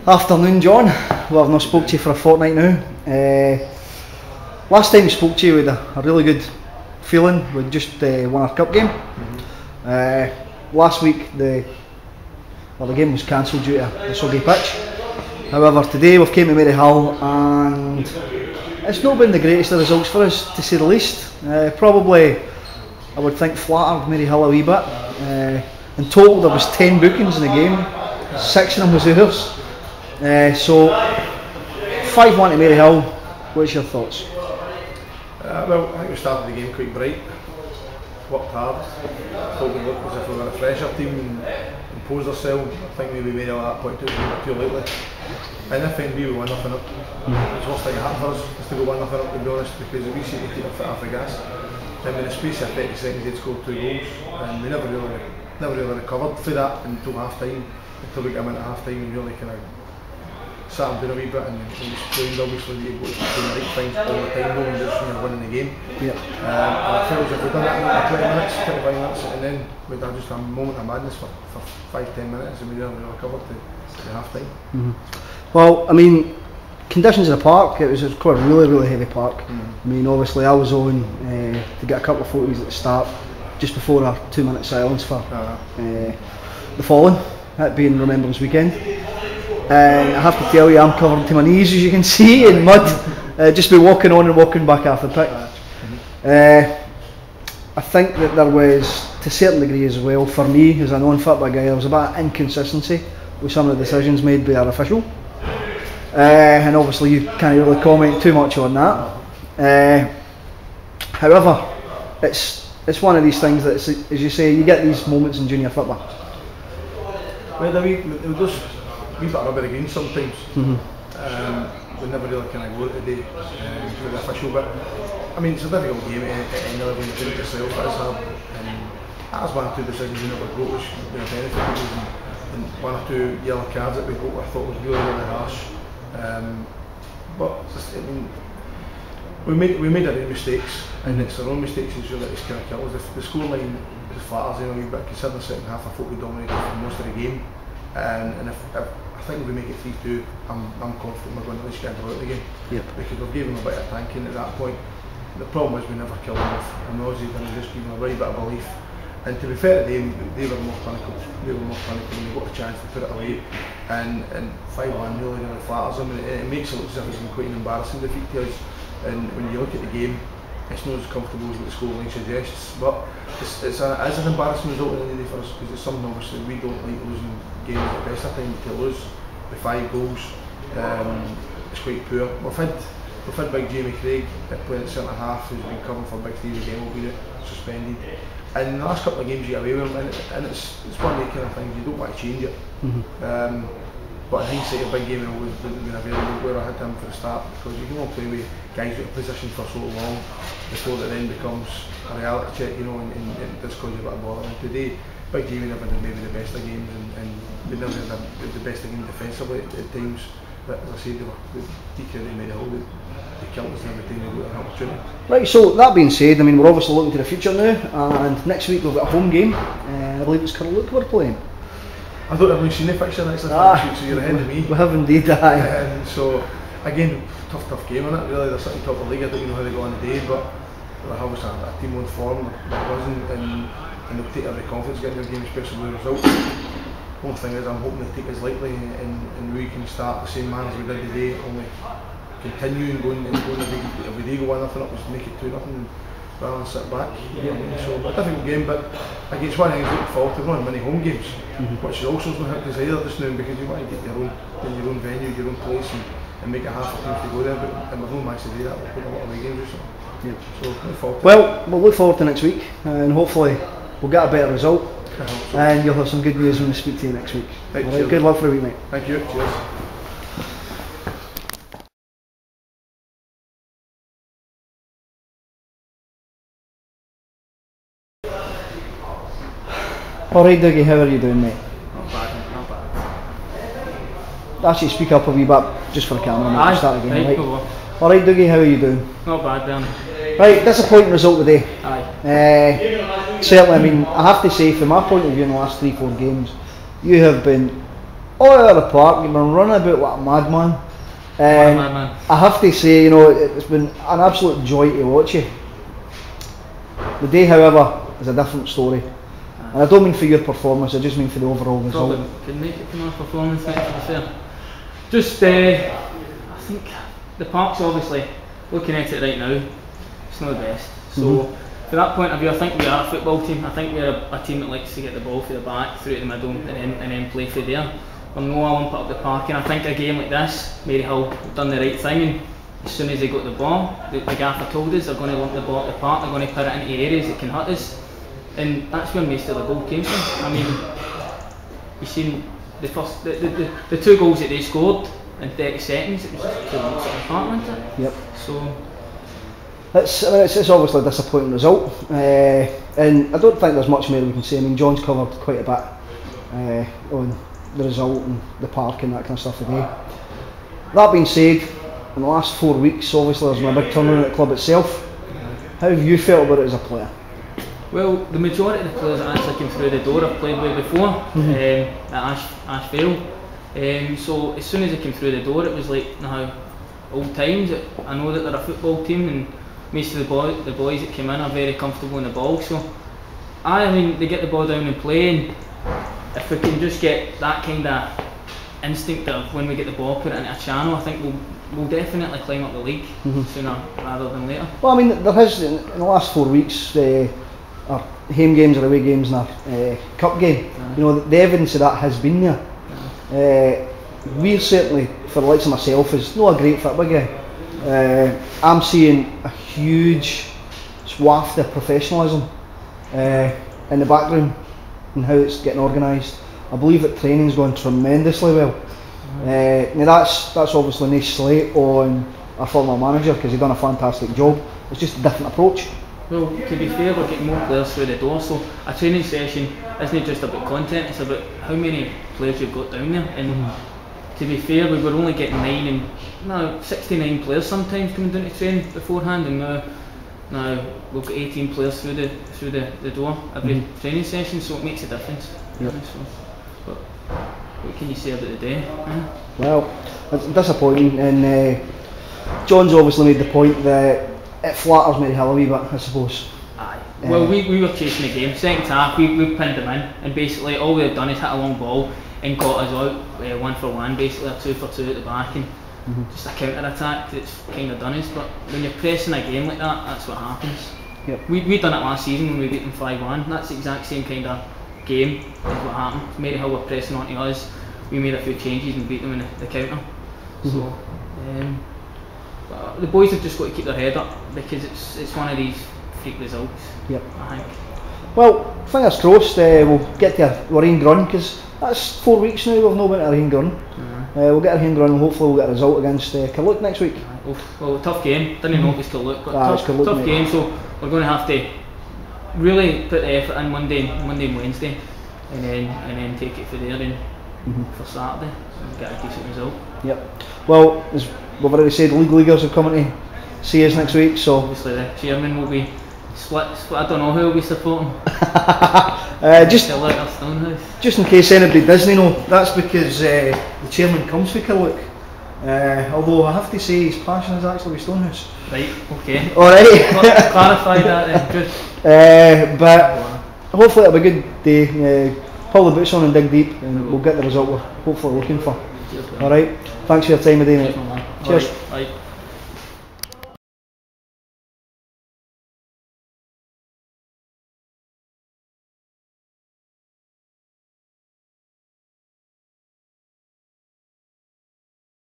Afternoon, John. Well, I've not spoke to you for a fortnight now. Last time we spoke to you, we had a really good feeling. We just won our cup game. Last week, the game was cancelled due to the soggy pitch. However, today we've came to Maryhill and it's not been the greatest of results for us, to say the least. Probably, I would think, flattered Maryhill a wee bit. In total, there was 10 bookings in the game. 6 of them was ours. So 5-1 to Maryhill. What's your thoughts? Well, I think we started the game quite bright. Worked hard. Thought we looked as if we were a fresher team and imposed ourselves. I think maybe Maryhill at that point took it a bit too lightly. And I think we were 1-0 up. It's the worst thing that happened for us is to go 1-0 up, to be honest, because we seemed to keep our foot off the gas. And in the space of 30 seconds they'd scored 2 goals and we never really recovered for that until half time. Until we got them into half time and really kind of sat them down a wee bit and just played obviously you go to do the right things all the time though and just when you're winning the game. And I felt as if we'd done that in 20 minutes, 25 minutes and then we'd had just a moment of madness for 5-10 minutes and we never really recovered to half time. Well, I mean, conditions in the park, it was quite a really heavy park. I mean, obviously I was on to get a couple of photos at the start just before our 2-minute silence for the fallen, that being Remembrance Weekend. And I have to tell you, I'm covered to my knees, as you can see, in mud. Just been walking on and walking back off the pitch. I think that there was, to a certain degree as well, for me as a non-football guy, there was a bit of inconsistency with some of the decisions made by our official. And obviously you can't really comment too much on that. However, it's one of these things that, as you say, you get these moments in junior football. Well, we just bit of rubber again sometimes. We never really kind of go today with the official bit. I mean, it's a difficult game at any level when you do it yourself. That is hard. That was 1 or 2 decisions we never got, which benefited us, and 1 or 2 yellow cards that we got, I thought was really harsh. But just, I mean, we made our own mistakes, and it's our own mistakes is really kind of killed us. The scoreline is flatters in a wee bit, considering the second half I thought we dominated for most of the game. And if I think if we make it 3-2, I'm confident we're going to at least get a draw out the game. Because we've given them a bit of tanking at that point. The problem is we never killed them off, and Aussie didn't just give them a right bit of belief. And to be fair to them, they were more clinical. They were more clinical when they got a chance to put it away. And 5-1 really flatters them, and it makes it look as if it's been quite an embarrassing defeat to us. And when you look at the game, it's not as comfortable as what the scoreline suggests, but it's an embarrassing result in the day for us, because it's something obviously we don't like losing games at the best of time. To lose with 5 goals, it's quite poor. We've had big Jamie Craig playing at centre half, who's been covering for big Stevie Game, will be suspended. And in the last couple of games you get away with him, and it's one of the kind of things you don't want to change it. But in hindsight, a big game would have been available where I had him for the start, because you can only play with guys out of position for so long before it then becomes a reality check, and it does cause you a bit of bother. And today, Big Jamie never did maybe the best of games, and we never did the best of games defensively at times. But as I said, they made a hold. They killed us every time they got an opportunity. Right, so that being said, I mean, we're obviously looking to the future now, and next week we've got a home game. I believe it's Curluke we're playing. I don't have really seen the fixture next week, so you're ahead of me. We have indeed, so again, tough game on it. Really, they're sitting top of the league. I don't know how they go on the day, but they're obviously a team on form. They're buzzing, and they'll take every confidence getting their game, especially with the result. One thing is, I'm hoping they take us lightly, and we can start the same manner as we did today, only continue and go if we do go 1-0 up, just make it 2-0 rather than sit back. So a difficult game, but again, it's one thing to look forward to. We're not many home games, which is also not hit either just now, because you want to get your own venue, your own place, and make it hard for teams to go there. But we've not managed to do that. We've put a lot of away games recently. So look forward to we'll look forward to next week, and hopefully we'll get a better result. And you'll have some good news when we speak to you next week. Right, good luck for the week, mate. Thank you. Cheers. Alright, Dougie, how are you doing, mate? Not bad. Actually, speak up a wee bit just for the camera, mate. Aye, start again, right? Alright, Dougie, how are you doing? Not bad, then. Right, disappointing result today. Aye. Certainly, I mean, I have to say, from my point of view in the last 3-4 games, you have been all over the park, you've been running about like a madman. Madman. I have to say, you know, it's been an absolute joy to watch you. The day, however, is a different story. And I don't mean for your performance, I just mean for the overall result. Probably could make it for my performance, mate, to be fair. Just, I think the park's obviously, looking at it right now, it's not the best. So, from that point of view, I think we are a football team. I think we're a team that likes to get the ball through the back, through to the middle, and then play through there. We're no lump up the park, and I think a game like this, Maryhill have done the right thing. And as soon as they got the ball, the gaffer told us they're going to lump the ball at the park, they're going to put it into areas that can hurt us. And that's where most of the goal came from. I mean, you've seen the first, the 2 goals that they scored in 30 seconds, it was just 2 lumps at the park, wasn't it? Yep. So, it's obviously a disappointing result, and I don't think there's much more we can say. I mean, John's covered quite a bit on the result and the park and that kind of stuff today. That being said, in the last 4 weeks, obviously there's been a big turnaround at the club itself. How have you felt about it as a player? Well, the majority of the players that actually came through the door I've played with before at Ashvale. So as soon as they came through the door, it was like now old times. I know that they're a football team, and most of the boys that came in are very comfortable in the ball. So I mean, they get the ball down and play, and if we can just get that kind of instinct of when we get the ball, put it into a channel, I think we'll definitely climb up the league sooner rather than later. Well, I mean, there has in the last 4 weeks, our home games or away games and our cup game, you know, the evidence of that has been there. We certainly, for the likes of myself, is not a great football guy. I'm seeing a huge waft of professionalism in the background and how it's getting organised. I believe that training's going tremendously well. Now that's obviously no slate on our former manager, because he's done a fantastic job. It's just a different approach. Well, to be fair, we're getting more players through the door, so a training session isn't just about content, it's about how many players you've got down there. And to be fair, we were only getting 69 players sometimes coming down to train beforehand, and now we've got 18 players through the door every training session, so it makes a difference. Yep. So, but what can you say about the day? Well, it's disappointing, and John's obviously made the point that it flatters Maryhill a wee bit, I suppose. Aye. Well, we were chasing the game. Second half, we pinned them in, and basically all we've done is hit a long ball and got us out 1-for-1, basically a 2-for-2 at the back, and just a counter attack that's kind of done us. But when you're pressing a game like that, that's what happens. Yep. We done it last season when we beat them 5-1. That's the exact same kind of game is what happened. Maryhill were pressing onto us. We made a few changes and beat them in the counter. So. But the boys have just got to keep their head up, because it's one of these freak results. Yep. I think. Well, fingers crossed we'll get to a rain run, because that's 4 weeks now we've not been to a rain run. We'll get a rain run and hopefully we'll get a result against Killook next week. Well, tough game. Didn't know it was Killook, but tough game. So we're going to have to really put the effort in Monday and Wednesday, and then take it for there and for Saturday and get a decent result. Yep. Well, as we've already said, league leaguers are coming to see us next week, so obviously the chairman will be split. I don't know who will be supporting. Just in case anybody doesn't know, that's because the chairman comes from Killook. Although I have to say his passion is actually with Stonehouse. Right, okay. Alright. Clarify that then, good. But hopefully it'll be a good day. Pull the boots on and dig deep, and we'll get the result we're hopefully looking for. Alright, thanks for your time today, mate. Cheers. Right.